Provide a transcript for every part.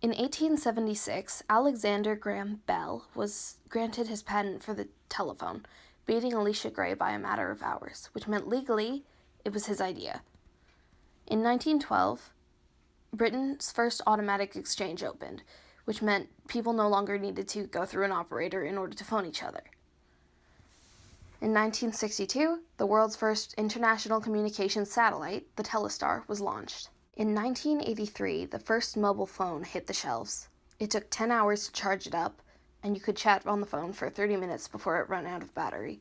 In 1876, Alexander Graham Bell was granted his patent for the telephone, beating Elisha Gray by a matter of hours, which meant legally it was his idea. In 1912, Britain's first automatic exchange opened, which meant people no longer needed to go through an operator in order to phone each other. In 1962, the world's first international communications satellite, the Telestar, was launched. In 1983, the first mobile phone hit the shelves. It took 10 hours to charge it up, and you could chat on the phone for 30 minutes before it ran out of battery.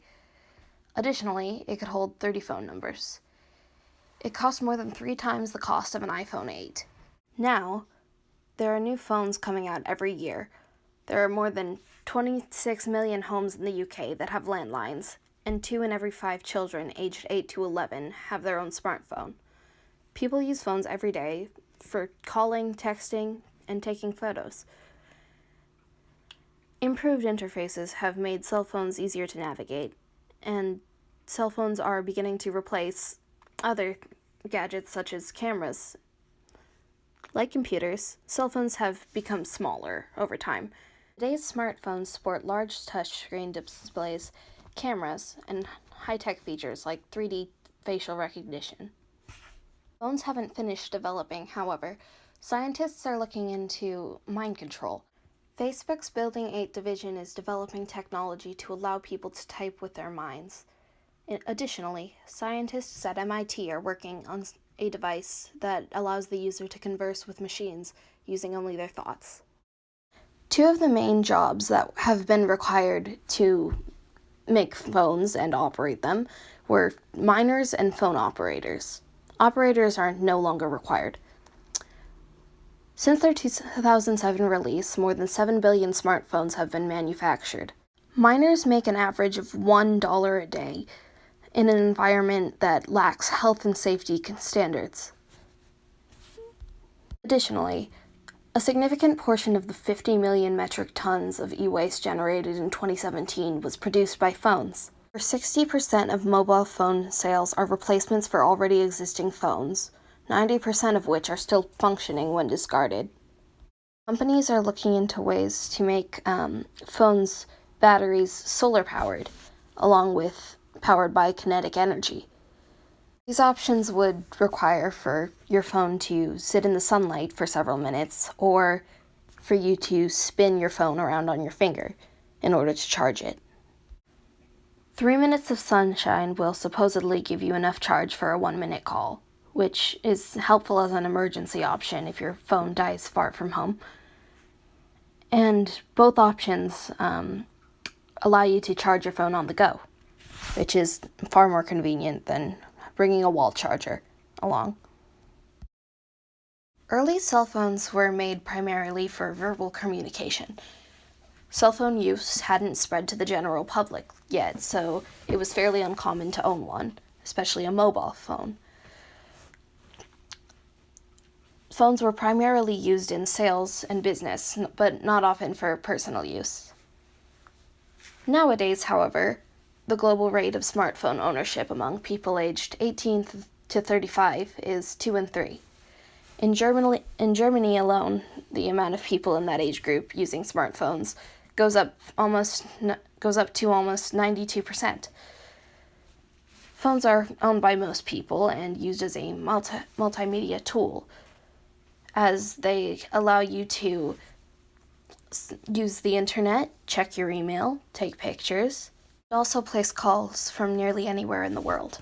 Additionally, it could hold 30 phone numbers. It cost more than 3 times the cost of an iPhone 8. Now, there are new phones coming out every year. There are more than 26 million homes in the UK that have landlines, and 2 in every 5 children aged 8 to 11 have their own smartphone. People use phones every day for calling, texting, and taking photos. Improved interfaces have made cell phones easier to navigate, and cell phones are beginning to replace other gadgets such as cameras. Like computers, cell phones have become smaller over time. Today's smartphones sport large touchscreen displays, cameras, and high-tech features like 3D facial recognition. Phones haven't finished developing, however. Scientists are looking into mind control. Facebook's Building 8 division is developing technology to allow people to type with their minds. Additionally, scientists at MIT are working on a device that allows the user to converse with machines using only their thoughts. 2 of the main jobs that have been required to make phones and operate them were miners and phone operators. Operators are no longer required. Since their 2007 release, more than 7 billion smartphones have been manufactured. Miners make an average of $1 a day in an environment that lacks health and safety standards. Additionally, a significant portion of the 50 million metric tons of e-waste generated in 2017 was produced by phones. Over 60% of mobile phone sales are replacements for already existing phones, 90% of which are still functioning when discarded. Companies are looking into ways to make phones' batteries solar-powered, along with powered by kinetic energy. These options would require for your phone to sit in the sunlight for several minutes, or for you to spin your phone around on your finger in order to charge it. 3 minutes of sunshine will supposedly give you enough charge for a 1-minute call, which is helpful as an emergency option if your phone dies far from home. And both options allow you to charge your phone on the go, which is far more convenient than bringing a wall charger along. Early cell phones were made primarily for verbal communication. Cell phone use hadn't spread to the general public yet, so it was fairly uncommon to own one, especially a mobile phone. Phones were primarily used in sales and business, but not often for personal use. Nowadays, however, the global rate of smartphone ownership among people aged 18 to 35 is 2 in 3. In Germany alone, the amount of people in that age group using smartphones goes up to almost 92%. Phones are owned by most people and used as a multimedia tool, as they allow you to use the internet, check your email, take pictures, and also place calls from nearly anywhere in the world.